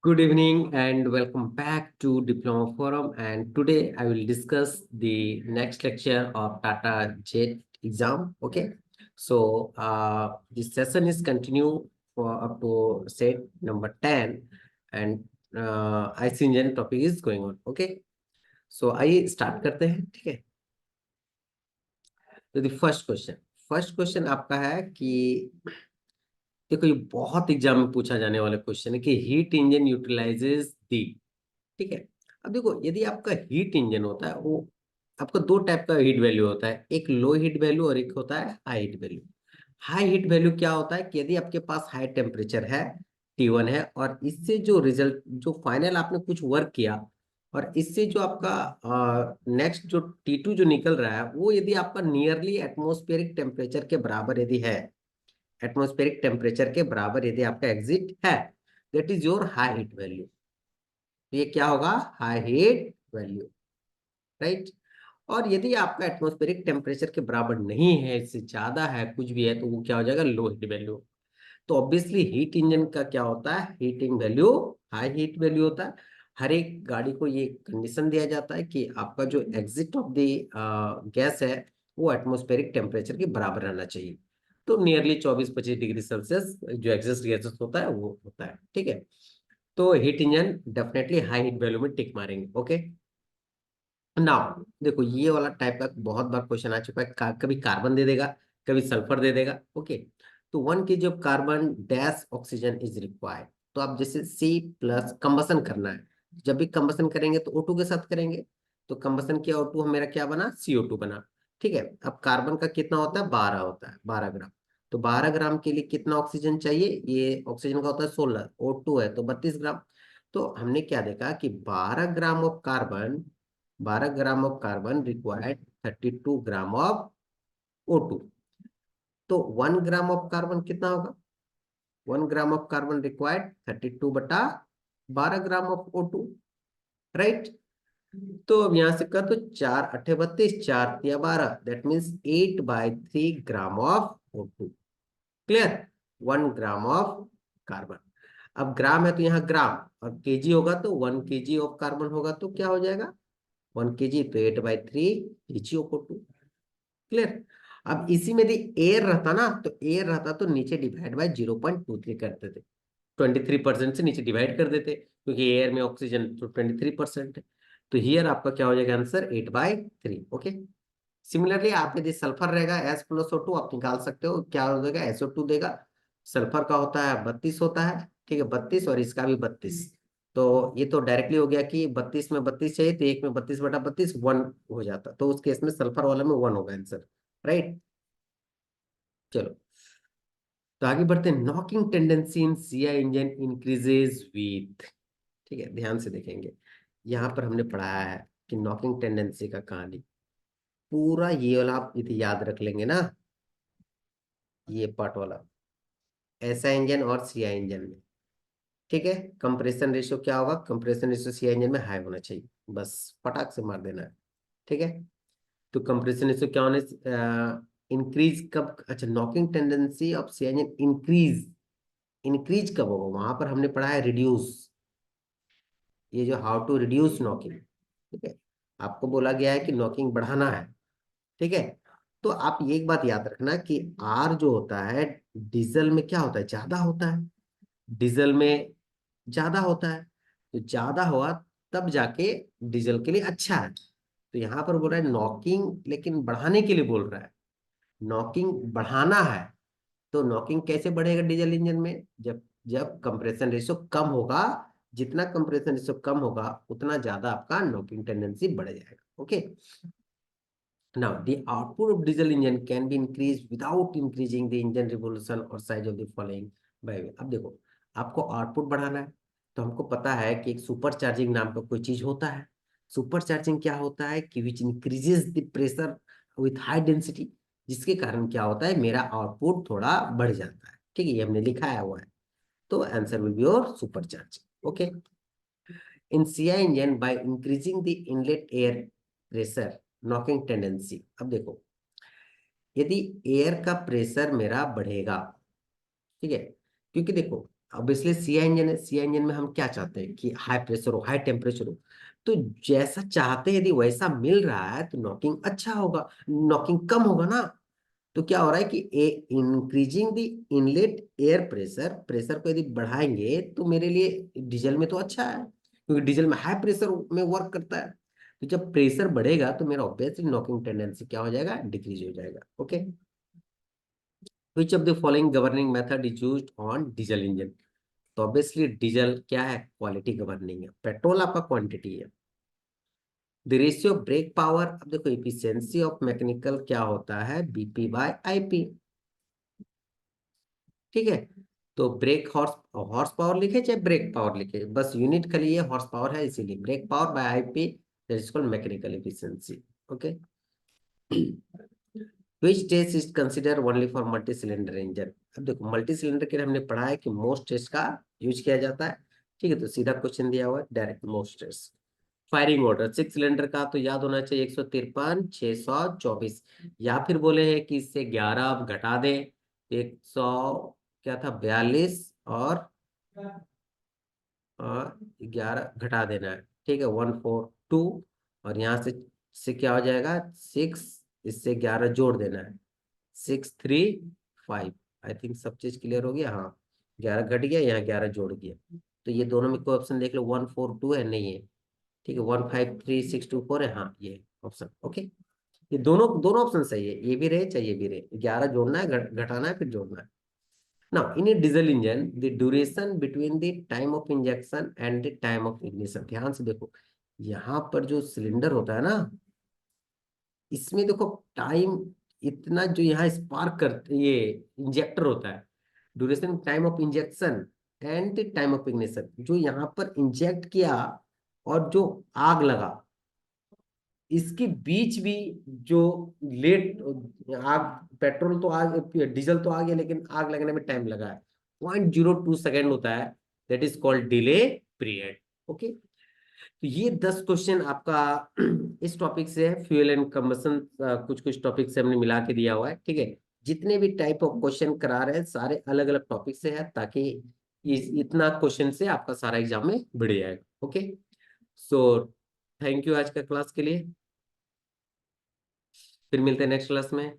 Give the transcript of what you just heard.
Good evening and welcome back to Diploma Forum. And today I will discuss the next lecture of Tata JET exam. Okay, so this session is continue for up to set number 10, and IC engine topic is going on. Okay, so आइए start करते हैं. ठीक है. तो the first question आपका है कि देखो, ये बहुत एग्जाम में पूछा जाने वाला क्वेश्चन है कि हीट इंजन यूटिलाइजेस दी. ठीक है. अब देखो, यदि आपका हीट इंजन होता है, वो आपका दो टाइप का हीट वैल्यू होता है, एक लो हीट वैल्यू और एक होता है high heat value. High heat value क्या होता है कि यदि आपके पास हाई टेम्परेचर है, T1 है, और इससे जो रिजल्ट, जो फाइनल आपने कुछ वर्क किया, और इससे जो आपका नेक्स्ट जो T2 जो निकल रहा है, वो यदि आपका नियरली एटमोस्फेरिक टेम्परेचर के बराबर यदि है, एटमोस्फेरिक टेम्परेचर के बराबर यदि आपका एग्जिट है, that is your high heat value. तो ये क्या होगा? High heat value, right. और यदि आपका एटमॉस्फेरिक टेम्परेचर के बराबर नहीं है, इससे ज्यादा है, कुछ भी है, तो वो क्या हो जाएगा? Low heat value. तो ऑब्वियसली हीट इंजन का क्या होता है? Heating value high heat value होता है. हर एक गाड़ी को ये कंडीशन दिया जाता है कि आपका जो एग्जिट ऑफ द गैस है, वो एटमॉस्फेरिक टेम्परेचर के बराबर रहना चाहिए. तो नियरली 24-25 डिग्री सेल्सियस जो एग्जिस्ट गैसेस होता है वो होता है. ठीक है. तो heat engine definitely high heat value में टिक मारेंगे. ओके. नाउ देखो, ये वाला टाइप का बहुत बार क्वेश्चन आ चुका है. कभी कार्बन दे देगा, कभी सल्फर दे देगा. ओके. तो 1 kg of carbon dash oxygen is required. तो आप जैसे C+ कंबसन करना है, जब भी कंबसन करेंगे तो O2 के साथ करेंगे. तो कंबसन किया O2 मेरा क्या बना? CO2 बना. ठीक है. अब कार्बन का कितना होता है? 12 होता है, 12 ग्राम. तो 12 ग्राम के लिए कितना ऑक्सीजन चाहिए? ये ऑक्सीजन का होता है 16, O2 है तो 32 ग्राम. तो हमने क्या देखा कि 12 gram of carbon required 32 gram of O2. तो 1 ग्राम ऑफ कार्बन कितना होगा? 1 gram of carbon required 32/12 gram of O2, right. तो अब यहां से कर तो 4 8 32, 4 3 12, that means 8/3 gram of O2. Clear? 1 gram of carbon. अब ग्राम है तो यहाँ ग्राम, और केजी होगा तो 1 kg ऑफ कार्बन होगा, तो क्या हो जाएगा? 1 kg तो 8/3 kg ऑफ O2. क्लियर? अब इसी में यदि एयर रहता ना, तो एयर रहता तो नीचे डिवाइड बाय 0.23 करते थे. 23% से नीचे डिवाइड कर देते, क्योंकि एयर में ऑक्सीजन तो 23% है. तो हियर आपका क्या हो जाएगा आंसर? 8/3. ओके. सिमिलरली आप यदि सल्फर रहेगा S+O2 आप निकाल सकते हो. क्या हो जाएगा? SO2 देगा. सल्फर का होता है 32 होता है. ठीक है, 32, और इसका भी 32. तो ये तो डायरेक्टली हो गया कि 32 में 32 चाहिए, तो एक में 32/32 1 हो जाता. तो उस केस में सल्फर वाला में 1 होगा आंसर, राइट. चलो, तो आगे बढ़ते हैं. Knocking tendency in CI engine increases with. ठीक है, ध्यान से देखेंगे. यहाँ पर हमने पढ़ाया है कि नॉकिंग टेंडेंसी का कहानी पूरा ये वाला आप इसे याद रख लेंगे ना, ये पार्ट वाला. SI इंजन और CI इंजन में, ठीक है, कंप्रेशन रेशियो क्या होगा? कंप्रेशन रेशियो CI इंजन में हाई होना चाहिए. बस पटाख से मार देना है. ठीक है. तो कंप्रेशन रेशियो क्या होने? इंक्रीज कब? अच्छा, knocking tendency of CI engine increase, increase कब होगा? वहां पर हमने पढ़ा है रिड्यूस. ये जो हाउ टू रिड्यूस नॉकिंग, ठीक है, आपको बोला गया है कि नॉकिंग बढ़ाना है. ठीक है. तो आप ये एक बात याद रखना कि आर जो होता है डीजल में क्या होता है? ज्यादा होता है. डीजल में ज्यादा होता है. तो ज्यादा हुआ तब जाके डीजल के लिए अच्छा है. तो यहाँ पर बोल रहा है नॉकिंग, लेकिन बढ़ाने के लिए बोल रहा है. नॉकिंग बढ़ाना है. तो नॉकिंग कैसे बढ़ेगा डीजल इंजन में? जब जब कंप्रेशन रेशियो कम होगा. जितना कंप्रेशन रेशियो कम होगा, उतना ज्यादा आपका नॉकिंग टेंडेंसी बढ़ जाएगा. Okay. Now, the output of diesel engine can be increased without increasing the engine revolution or size of the following by. अब देखो, आपको आउटपुट बढ़ाना है, तो हमको पता है कि एक सुपर चार्जिंग नाम का कोई चीज होता है. सुपर चार्जिंग क्या होता है कि which increases the pressure with high density, जिसके कारण क्या होता है? मेरा आउटपुट थोड़ा बढ़ जाता है. ठीक है, ये हमने लिखाया हुआ है. तो answer will be your super charging. Okay. In CI engine by increasing the inlet air pressure knocking tendency. अब देखो, यदि एयर का प्रेशर मेरा बढ़ेगा, ठीक है, क्योंकि देखो ऑब्वियसली सीआई इंजन है, सीआई इंजन में हम क्या चाहते हैं कि हाई प्रेशर हो, हाई टेम्परेचर हो। तो जैसा चाहते हैं यदि वैसा मिल रहा है तो नॉकिंग अच्छा होगा, नॉकिंग कम होगा ना। तो क्या हो रहा है कि increasing the inlet air pressure, pressure को यदि बढ़ाएंगे तो मेरे लिए डीजल में तो अच्छा है, क्योंकि डीजल में हाई प्रेशर में वर्क करता है। तो जब प्रेशर बढ़ेगा तो मेरा ऑब्वियसली नॉकिंग टेंडेंसी क्या हो जाएगा, डिक्रीज हो जाएगा। Okay, which of the following governing method is used on diesel engine. तो ऑब्वियसली डीजल क्या है, क्वालिटी गवर्निंग है, पेट्रोल आपका क्वांटिटी है। द रेशियो ब्रेक पावर, अब देखो इफिशियंसी ऑफ मैकेनिकल क्या होता है, बीपी बाय आईपी। ठीक है, तो ब्रेक हॉर्स, हॉर्स पावर लिखे चाहे ब्रेक पावर लिखे, बस यूनिट के लिए हॉर्स पावर है, इसीलिए brake power by IP, that is called mechanical efficiency. Okay, which test is consider only for multi cylinder engine. अब देखो मल्टी सिलेंडर के लिए हमने पढ़ा है कि मोस्ट टेस्ट का यूज किया जाता है। ठीक है, तो सीधा क्वेश्चन दिया हुआ है direct most test. Firing order 6 cylinder का तो याद होना चाहिए 153 624, या फिर बोले हैं कि इससे 11 आप घटा दें, 100 क्या था 42, और 11 घटा देना है। ठीक है, 142, और यहाँ से क्या हो जाएगा 6, इससे 11 जोड़ देना है, 635। आई थिंक सब चीज क्लियर हो गया। हाँ, 11 घट गया, यहाँ 11 जोड़ गया। तो ये दोनों में कोई ऑप्शन देख लो, 142 है, नहीं है। ठीक है, 153624 है, हाँ ये ऑप्शन। ओके, ये दोनों दोनों ऑप्शन सही है, ये भी रहे चाहे ये भी रहे, 11 जोड़ना है, घटाना है, फिर जोड़ना है। Now, in a diesel engine, the duration between the time of injection and the time of ignition, ध्यान से देखो, यहाँ पर जो सिलेंडर होता है ना, इसमें देखो टाइम इतना, जो यहाँ स्पार्क कर ये इंजेक्टर होता है, duration time of injection and time of ignition, जो यहाँ पर इंजेक्ट किया और जो आग लगा, इसके बीच भी जो लेट आग, पेट्रोल तो आग, डीजल तो आ गया, लेकिन आग लगने में टाइम लगा है, 0.02 सेकेंड होता है, that is called delay period. Okay, तो ये 10 क्वेश्चन आपका इस टॉपिक से है, फ्यूल एंड कंबशन, कुछ कुछ टॉपिक से हमने मिला के दिया हुआ है। ठीक है, जितने भी टाइप ऑफ क्वेश्चन करा रहे हैं सारे अलग अलग टॉपिक से है, ताकि इतना क्वेश्चन से आपका सारा एग्जाम में बढ़ जाएगा। ओके, सो थैंक यू आज का क्लास के लिए, फिर मिलते हैं नेक्स्ट क्लास में।